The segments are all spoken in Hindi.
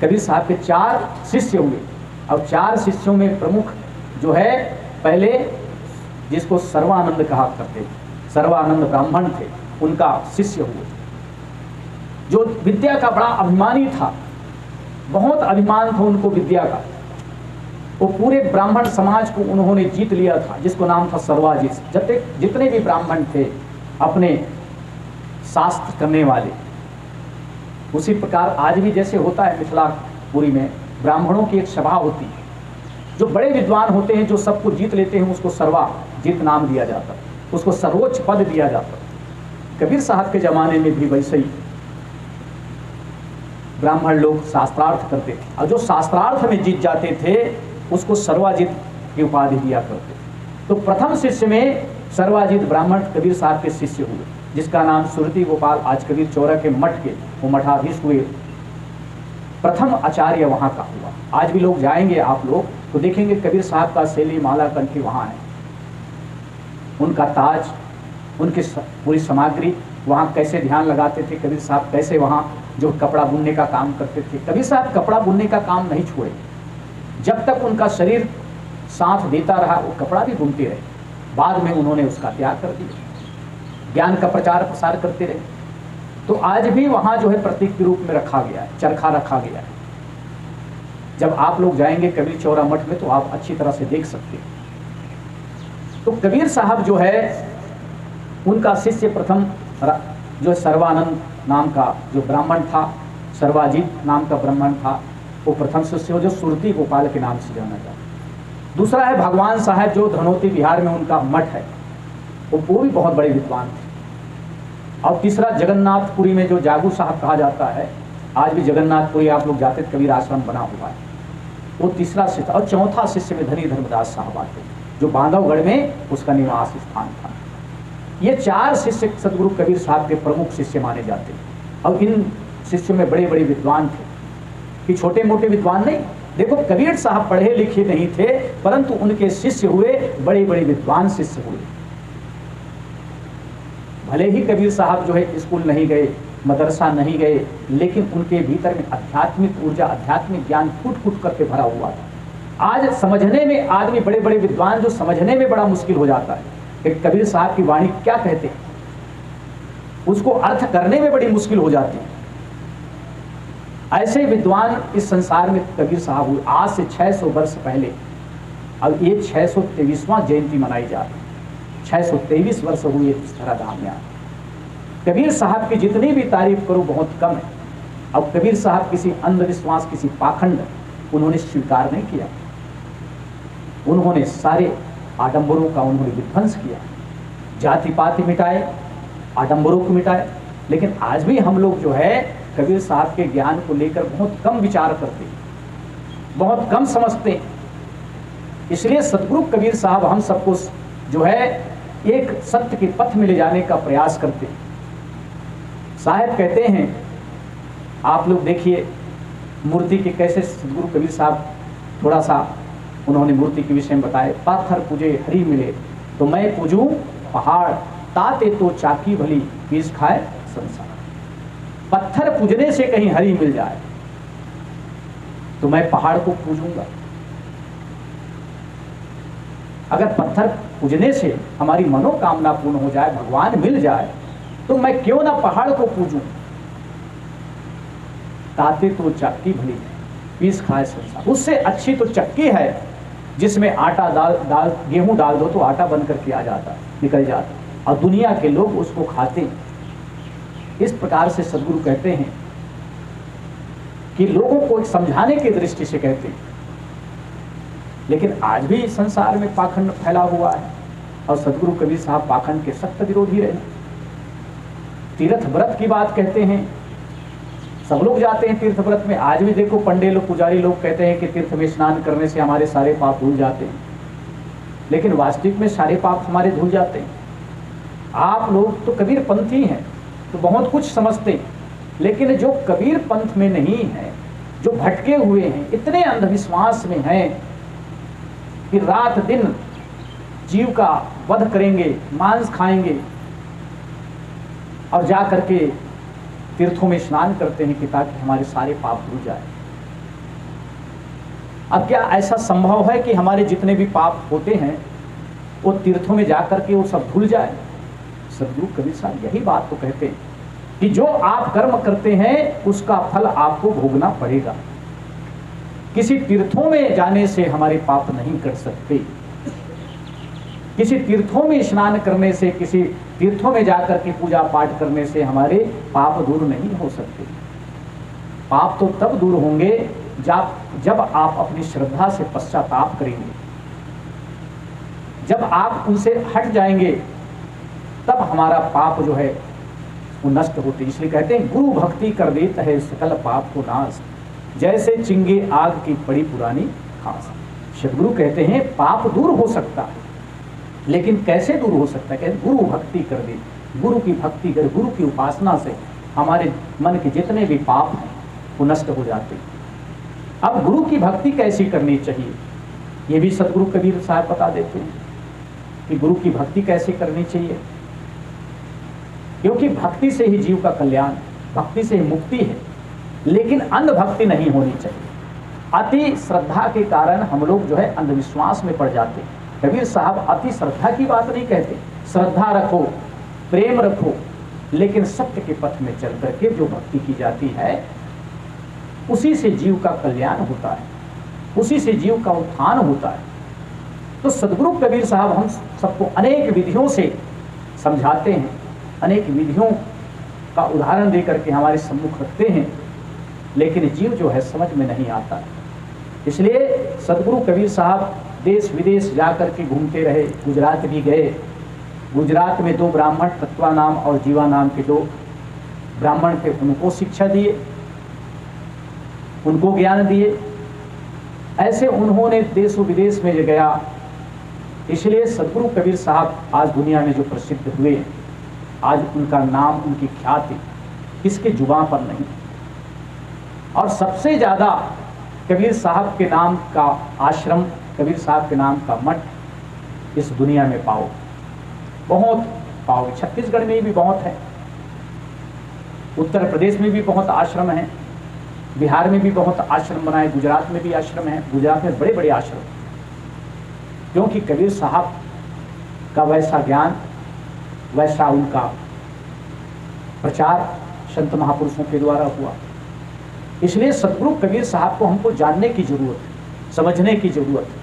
कबीर साहब के 4 शिष्य हुए और 4 शिष्यों में प्रमुख जो है पहले जिसको सर्वानंद कहा करते थे, सर्वानंद ब्राह्मण थे, उनका शिष्य हुए, जो विद्या का बड़ा अभिमानी था, बहुत अभिमान था उनको विद्या का। वो पूरे ब्राह्मण समाज को उन्होंने जीत लिया था, जिसको नाम था सर्वाजित। जितने भी ब्राह्मण थे अपने शास्त्र करने वाले, उसी प्रकार आज भी जैसे होता है मिथिलापुरी में ब्राह्मणों की एक सभा होती है, जो बड़े विद्वान होते हैं, जो सबको जीत लेते हैं, उसको सर्वाजित नाम दिया जाता है, उसको सर्वोच्च पद दिया जाता है। कबीर साहब के जमाने में भी वैसे ही ब्राह्मण लोग शास्त्रार्थ करते थे और जो शास्त्रार्थ में जीत जाते थे उसको सर्वाजित की उपाधि दिया करते थे। तो प्रथम शिष्य में सर्वाजित ब्राह्मण कबीर साहब के शिष्य हुए, जिसका नाम सुरती गोपाल, आज कबीर चौरा के मठ के वो मठाधीश हुए, प्रथम आचार्य वहाँ का हुआ। आज भी लोग जाएंगे आप लोग तो देखेंगे कबीर साहब का शैली माला कंठी वहाँ है, उनका ताज, उनकी पूरी सामग्री, वहाँ कैसे ध्यान लगाते थे कबीर साहब, कैसे वहाँ जो कपड़ा बुनने का काम करते थे। कबीर साहब कपड़ा बुनने का काम नहीं छोड़े, जब तक उनका शरीर साथ देता रहा वो कपड़ा भी बुनते रहे। बाद में उन्होंने उसका त्याग कर दिया, ज्ञान का प्रचार प्रसार करते रहे। तो आज भी वहाँ जो है प्रतीक के रूप में रखा गया है, चरखा रखा गया है। जब आप लोग जाएंगे कबीर चौरा मठ में तो आप अच्छी तरह से देख सकते हैं। तो कबीर साहब जो है उनका शिष्य प्रथम जो सर्वानंद नाम का जो ब्राह्मण था, सर्वाजित नाम का ब्राह्मण था, वो प्रथम शिष्य हो, जो सुरती गोपाल के नाम से जाना जाता। दूसरा है भगवान साहब, जो धनौती बिहार में उनका मठ है, वो भी बहुत बड़े विद्वान थे। और तीसरा जगन्नाथपुरी में जो जागू साहब कहा जाता है, आज भी जगन्नाथपुरी आप लोग जाते तो कबीर आश्रम बना हुआ है, वो तीसरा शिष्य। और चौथा शिष्य में धनी धर्मदास साहब आते, जो बांधवगढ़ में उसका निवास स्थान था। ये 4 शिष्य सदगुरु कबीर साहब के प्रमुख शिष्य माने जाते हैं। और इन शिष्यों में बड़े बड़े विद्वान थे, कि छोटे मोटे विद्वान नहीं। देखो कबीर साहब पढ़े लिखे नहीं थे, परंतु उनके शिष्य हुए बड़े बड़े विद्वान शिष्य हुए। भले ही कबीर साहब जो है स्कूल नहीं गए, मदरसा नहीं गए, लेकिन उनके भीतर में आध्यात्मिक ऊर्जा, आध्यात्मिक ज्ञान फूट फूट करके भरा हुआ था। आज समझने में आदमी, बड़े बड़े विद्वान जो समझने में बड़ा मुश्किल हो जाता है कि कबीर साहब की वाणी क्या कहते हैं, उसको अर्थ करने में बड़ी मुश्किल हो जाती है। ऐसे विद्वान इस संसार में कबीर साहब हुए आज से 600 वर्ष पहले। अब ये 623वां जयंती मनाई जा रही है, 623 वर्ष हुए धराधाम में। कबीर साहब की जितनी भी तारीफ करो बहुत कम है। अब कबीर साहब किसी अंधविश्वास, किसी पाखंड उन्होंने स्वीकार नहीं किया। उन्होंने सारे आडंबरों का उन्होंने विध्वंस किया, जाति पाति मिटाए, आडंबरों को मिटाए। लेकिन आज भी हम लोग जो है कबीर साहब के ज्ञान को लेकर बहुत कम विचार करते हैं, बहुत कम समझते हैं। इसलिए सतगुरु कबीर साहब हम सबको जो है एक सत्य के पथ में ले जाने का प्रयास करते हैं। साहब कहते हैं, आप लोग देखिए मूर्ति के कैसे सतगुरु कबीर साहब थोड़ा सा उन्होंने मूर्ति के विषय में बताए। पाथर पूजे हरी मिले तो मैं पूजूं पहाड़, ताते तो चाकी भली पीस खाए संसार। पत्थर पूजने से कहीं हरी मिल जाए तो मैं पहाड़ को पूजूंगा। अगर पत्थर पूजने से हमारी मनोकामना पूर्ण हो जाए, भगवान मिल जाए, तो मैं क्यों ना पहाड़ को पूजूं। ताते तो चक्की भली पीस खाए संसार। उससे अच्छी तो चक्की है जिसमें आटा डाल गेहूं डाल दो तो आटा बन करके आ जाता, निकल जाता, और दुनिया के लोग उसको खाते। इस प्रकार से सदगुरु कहते हैं कि लोगों को समझाने की दृष्टि से कहते हैं। लेकिन आज भी संसार में पाखंड फैला हुआ है और सदगुरु कबीर साहब पाखंड के सख्त विरोधी रहे। तीर्थ व्रत की बात कहते हैं, सब लोग जाते हैं तीर्थ व्रत में। आज भी देखो पंडे लोग, पुजारी लोग कहते हैं कि तीर्थ में स्नान करने से हमारे सारे पाप धुल जाते हैं, लेकिन वास्तविक में सारे पाप हमारे धुल जाते हैं। आप लोग तो कबीर पंथी हैं तो बहुत कुछ समझते हैं, लेकिन जो कबीर पंथ में नहीं है, जो भटके हुए हैं, इतने अंधविश्वास में हैं कि रात दिन जीव का वध करेंगे, मांस खाएंगे और जा करके तीर्थों में स्नान करते हैं कि ताकि हमारे सारे पाप धुल जाए। अब क्या ऐसा संभव है कि हमारे जितने भी पाप होते हैं वो तीर्थों में जाकर के वो सब धुल जाए? सदगुरु कबीर साहब यही बात तो कहते हैं कि जो आप कर्म करते हैं उसका फल आपको भोगना पड़ेगा। किसी तीर्थों में जाने से हमारे पाप नहीं कट सकते, किसी तीर्थों में स्नान करने से, किसी तीर्थों में जाकर के पूजा पाठ करने से हमारे पाप दूर नहीं हो सकते। पाप तो तब दूर होंगे जब आप अपनी श्रद्धा से पश्चाताप करेंगे, जब आप उनसे हट जाएंगे, तब हमारा पाप जो है वो नष्ट होते। इसलिए कहते हैं गुरु भक्ति कर देता है सकल पाप को नाश, जैसे चिंगे आग की पड़ी पुरानी खास। सदगुरु कहते हैं पाप दूर हो सकता है, लेकिन कैसे दूर हो सकता है? कहते गुरु भक्ति कर दे, गुरु की भक्ति कर, गुरु की उपासना से हमारे मन के जितने भी पाप हैं वो नष्ट हो जाते हैं। अब गुरु की भक्ति कैसी करनी चाहिए ये भी सदगुरु कबीर साहब बता देते हैं कि गुरु की भक्ति कैसे करनी चाहिए, क्योंकि भक्ति से ही जीव का कल्याण, भक्ति से ही मुक्ति है। लेकिन अंध भक्ति नहीं होनी चाहिए। अति श्रद्धा के कारण हम लोग जो है अंधविश्वास में पड़ जाते हैं। कबीर साहब अति श्रद्धा की बात नहीं कहते, श्रद्धा रखो, प्रेम रखो, लेकिन सत्य के पथ में चल करके जो भक्ति की जाती है उसी से जीव का कल्याण होता है, उसी से जीव का उत्थान होता है। तो सदगुरु कबीर साहब हम सबको अनेक विधियों से समझाते हैं, अनेक विधियों का उदाहरण देकर के हमारे सम्मुख रखते हैं, लेकिन जीव जो है समझ में नहीं आता। इसलिए सदगुरु कबीर साहब देश विदेश जाकर के घूमते रहे, गुजरात भी गए। गुजरात में 2 ब्राह्मण, तत्वा नाम और जीवा नाम के 2 ब्राह्मण थे, उनको शिक्षा दिए, उनको ज्ञान दिए। ऐसे उन्होंने देश विदेश में गया। इसलिए सदगुरु कबीर साहब आज दुनिया में जो प्रसिद्ध हुए, आज उनका नाम, उनकी ख्याति किसके जुबान पर नहीं। और सबसे ज़्यादा कबीर साहब के नाम का आश्रम, कबीर साहब के नाम का मठ इस दुनिया में पाओ, बहुत पाओगे। छत्तीसगढ़ में भी बहुत है, उत्तर प्रदेश में भी बहुत आश्रम हैं, बिहार में भी बहुत आश्रम बनाए, गुजरात में भी आश्रम है। गुजरात में बड़े बड़े आश्रम, क्योंकि कबीर साहब का वैसा ज्ञान, वैसा उनका प्रचार संत महापुरुषों के द्वारा हुआ। इसलिए सदगुरु कबीर साहब को हमको जानने की जरूरत है, समझने की जरूरत है।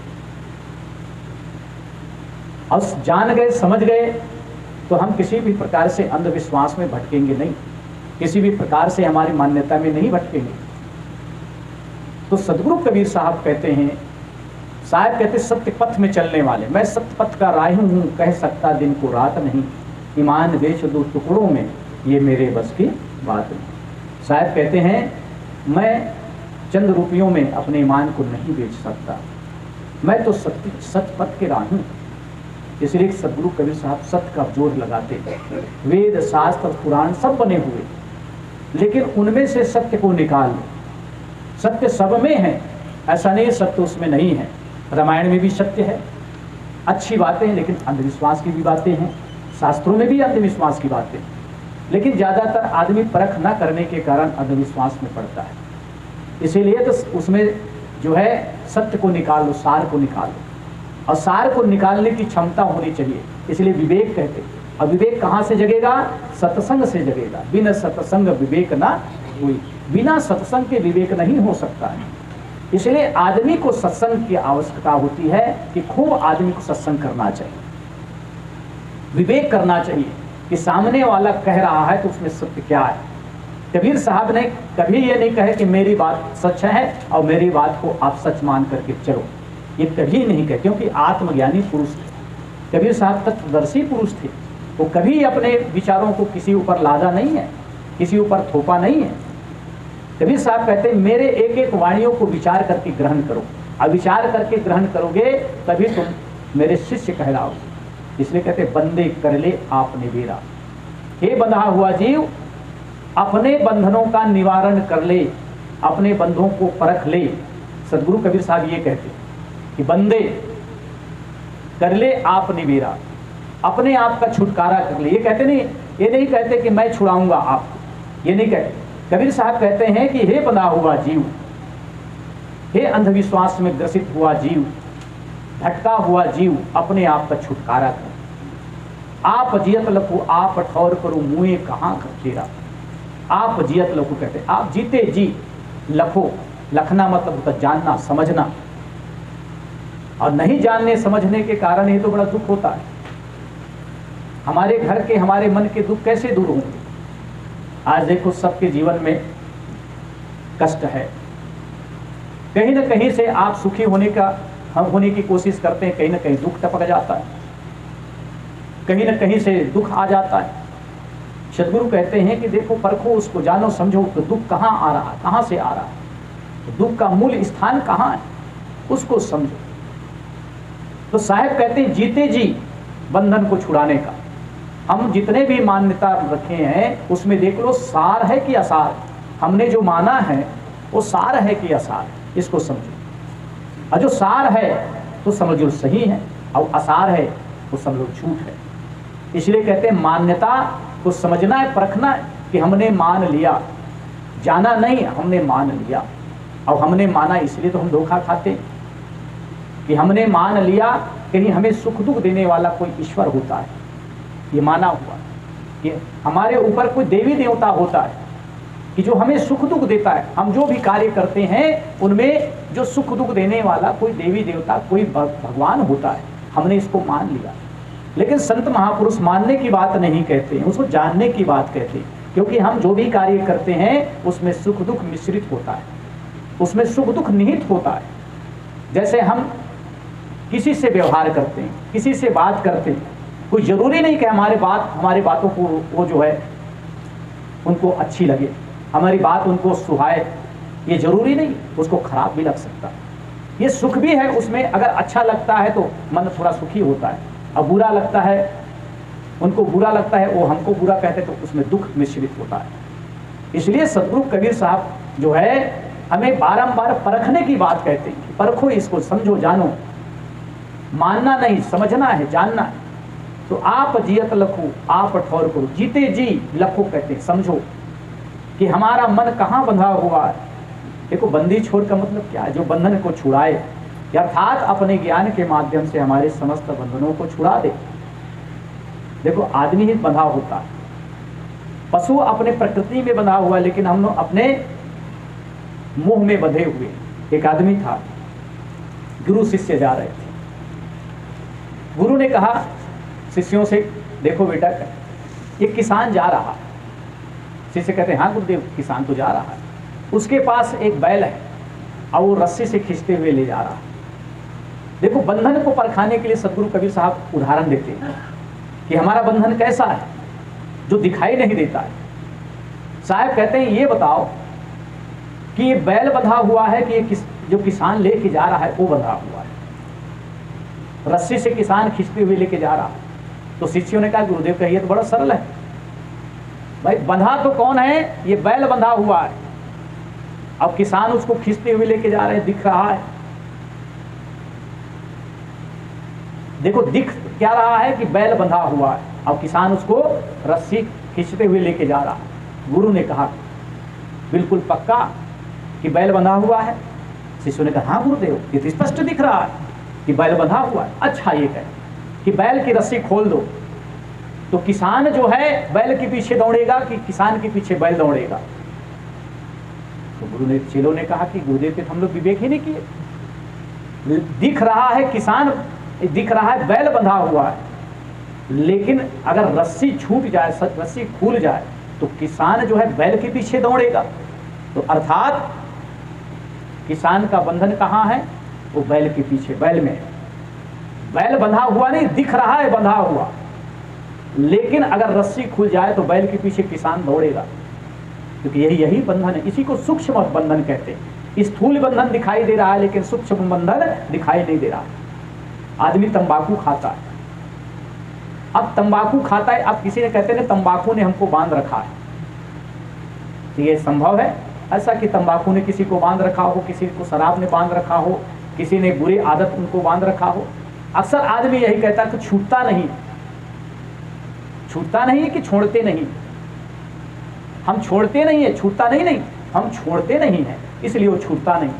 और जान गए, समझ गए तो हम किसी भी प्रकार से अंधविश्वास में भटकेंगे नहीं, किसी भी प्रकार से हमारी मान्यता में नहीं भटकेंगे। तो सदगुरु कबीर साहब कहते हैं, साहब कहते सत्य पथ में चलने वाले, मैं सत्य पथ का राही हूँ, कह सकता दिन को रात नहीं, ईमान बेच दो टुकड़ों में, ये मेरे बस की बात नहीं। साहब कहते हैं मैं चंद रुपयों में अपने ईमान को नहीं बेच सकता, मैं तो सत्य पथ के राही हूँ। इसलिए सदगुरु कबीर साहब सत्य का जोर लगाते। वेद शास्त्र पुराण सब बने हुए, लेकिन उनमें से सत्य को निकाल लो। सत्य सब में है, ऐसा नहीं सत्य उसमें नहीं है। रामायण में भी सत्य है, अच्छी बातें हैं, लेकिन अंधविश्वास की भी बातें हैं। शास्त्रों में भी अंधविश्वास की बातें, लेकिन ज़्यादातर आदमी परख न करने के कारण अंधविश्वास में पड़ता है। इसीलिए तो उसमें जो है सत्य को निकाल लो, सार को निकाल लो, और सार को निकालने की क्षमता होनी चाहिए। इसलिए विवेक कहते हैं। और विवेक कहाँ से जगेगा? सत्संग से जगेगा। बिना सत्संग विवेक ना हुई, बिना सत्संग के विवेक नहीं हो सकता है। इसलिए आदमी को सत्संग की आवश्यकता होती है कि खूब आदमी को सत्संग करना चाहिए, विवेक करना चाहिए कि सामने वाला कह रहा है तो उसमें सत्य क्या है। कबीर साहब ने कभी ये नहीं कहे कि मेरी बात सच है और मेरी बात को आप सच मान करके चलो, ये कभी नहीं कहे, क्योंकि आत्मज्ञानी पुरुष थे। कबीर साहब तत्वदर्शी पुरुष थे, वो कभी अपने विचारों को किसी ऊपर लादा नहीं है, किसी ऊपर थोपा नहीं है। कबीर साहब कहते हैं मेरे एक एक वाणियों को विचार करके ग्रहण करो, और विचार करके ग्रहण करोगे तभी तुम मेरे शिष्य कहलाओगे। इसलिए कहते बंदे कर ले आपने बेरा, हे बंधा हुआ जीव अपने बंधनों का निवारण कर ले, अपने बंधों को परख ले। सदगुरु कबीर साहब ये कहते कि बंदे कर ले आपने बेरा, अपने आप का छुटकारा कर ले। ये कहते नहीं, ये नहीं कहते कि मैं छुड़ाऊंगा आपको, ये नहीं कहते। कबीर साहब कहते हैं कि हे बंधा हुआ जीव, हे अंधविश्वास में ग्रसित हुआ जीव, भटका हुआ जीव, अपने आप का छुटकारा कर। आप जियत लखु आप ठौर करो, मुँह कहाँ खखेरा। आप जियत लखु कहते हैं आप जीते जी, लखो, लखना मतलब होता जानना समझना, और नहीं जानने समझने के कारण ही तो बड़ा दुख होता है। हमारे घर के, हमारे मन के दुख कैसे दूर होंगे? आज देखो सबके जीवन में कष्ट है, कहीं ना कहीं से आप सुखी होने की कोशिश करते हैं, कहीं ना कहीं दुख टपक जाता है, कहीं ना कहीं से दुख आ जाता है। सद्गुरु कहते हैं कि देखो परखो उसको, जानो समझो तो दुख कहाँ आ रहा है, कहाँ से आ रहा है, तो दुख का मूल स्थान कहाँ है, उसको समझो। तो साहब कहते हैं जीते जी बंधन को छुड़ाने का। हम जितने भी मान्यता रखे हैं उसमें देख लो सार है कि असार। हमने जो माना है वो सार है कि असार, इसको समझो। और जो सार है तो समझो सही है, और असार है तो समझो झूठ है। इसलिए कहते हैं मान्यता को समझना है, परखना है कि हमने मान लिया, जाना नहीं, हमने मान लिया। और हमने माना इसलिए तो हम धोखा खाते हैं कि हमने मान लिया कहीं हमें सुख दुख देने वाला कोई ईश्वर होता है, ये माना हुआ कि हमारे ऊपर कोई देवी देवता होता है कि जो हमें सुख दुख देता है। हम जो भी कार्य करते हैं उनमें जो सुख दुख देने वाला कोई देवी देवता, कोई भगवान होता है, हमने इसको मान लिया। लेकिन संत महापुरुष मानने की बात नहीं कहते हैं, उसको जानने की बात कहते हैं। क्योंकि हम जो भी कार्य करते हैं उसमें सुख दुख मिश्रित होता है, उसमें सुख दुख निहित होता है। जैसे हम किसी से व्यवहार करते हैं, किसी से बात करते हैं, कोई ज़रूरी नहीं कि हमारी बातों को वो जो है उनको अच्छी लगे, हमारी बात उनको सुहाए, ये ज़रूरी नहीं, उसको खराब भी लग सकता है। ये सुख भी है उसमें, अगर अच्छा लगता है तो मन थोड़ा सुखी होता है, और बुरा लगता है, उनको बुरा लगता है, वो हमको बुरा कहते हैं, तो उसमें दुख मिश्रित होता है। इसलिए सद्गुरु कबीर साहब जो है हमें बारंबार परखने की बात कहते हैं, परखो इसको, समझो जानो, मानना नहीं, समझना है, जानना है। तो आप जियत लखो आप ठौर करो, जीते जी लखो कहते हैं समझो कि हमारा मन कहाँ बंधा हुआ है। देखो बंदी छोड़ का मतलब क्या है, जो बंधन को छुड़ाए, अर्थात अपने ज्ञान के माध्यम से हमारे समस्त बंधनों को छुड़ा दे। देखो आदमी ही बंधा होता है, पशु अपने प्रकृति में बंधा हुआ, लेकिन हम लोग अपने मोह में बंधे हुए। एक आदमी था, गुरु शिष्य जा रहे थे, गुरु ने कहा शिष्यों से, देखो बेटा ये किसान जा रहा है। शिष्य कहते हैं हाँ गुरुदेव, किसान तो जा रहा है, उसके पास एक बैल है और वो रस्सी से खींचते हुए ले जा रहा है। देखो बंधन को परखाने के लिए सद्गुरु कबीर साहब उदाहरण देते हैं कि हमारा बंधन कैसा है जो दिखाई नहीं देता है। साहब कहते हैं ये बताओ कि ये बैल बंधा हुआ है कि ये जो किसान लेके जा रहा है वो बंधा हुआ है, रस्सी से किसान खींचते हुए लेके जा रहा है। तो शिष्यों ने कहा गुरुदेव कहिए तो बड़ा सरल है भाई, बंधा तो कौन है, ये बैल बंधा हुआ है, अब किसान उसको खींचते हुए लेके जा रहे हैं, दिख रहा है। देखो दिख क्या रहा है कि बैल बंधा हुआ है, अब किसान उसको रस्सी खींचते हुए लेके जा रहा है। गुरु ने कहा बिल्कुल पक्का कि बैल बंधा हुआ है। शिष्यों ने कहा हाँ गुरुदेव ये तो स्पष्ट दिख रहा है कि बैल बंधा हुआ है। अच्छा ये कहे कि बैल की रस्सी खोल दो, तो किसान जो है बैल के पीछे दौड़ेगा कि किसान के पीछे बैल दौड़ेगा? तो गुरु ने, चेलों ने कहा कि गुरुदेव पे हम लोग विवेक ही नहीं किए। दिख रहा है किसान, दिख रहा है बैल बंधा हुआ है, लेकिन अगर रस्सी छूट जाए, रस्सी खुल जाए, तो किसान जो है बैल के पीछे दौड़ेगा। तो अर्थात किसान का बंधन कहाँ है, वो बैल के पीछे, बैल में है। बैल बंधा हुआ नहीं, दिख रहा है बंधा हुआ, लेकिन अगर रस्सी खुल जाए तो बैल के पीछे किसान दौड़ेगा, क्योंकि यही बंधन है। इसी को सूक्ष्म बंधन कहते हैं। स्थूल बंधन दिखाई दे रहा है लेकिन सूक्ष्म बंधन दिखाई नहीं दे रहा है। आदमी तंबाकू खाता है, अब तंबाकू खाता है, अब किसी ने कहते हैं तंबाकू ने हमको बांध रखा है। तो ये संभव है ऐसा कि तंबाकू ने किसी को बांध रखा हो, किसी को शराब ने बांध रखा हो, किसी ने बुरी आदत उनको बांध रखा हो? अक्सर आदमी यही कहता है कि छूटता नहीं, छूटता नहीं कि छोड़ते नहीं। हम छोड़ते नहीं है, छूटता नहीं, हम छोड़ते नहीं है, इसलिए वो छूटता नहीं।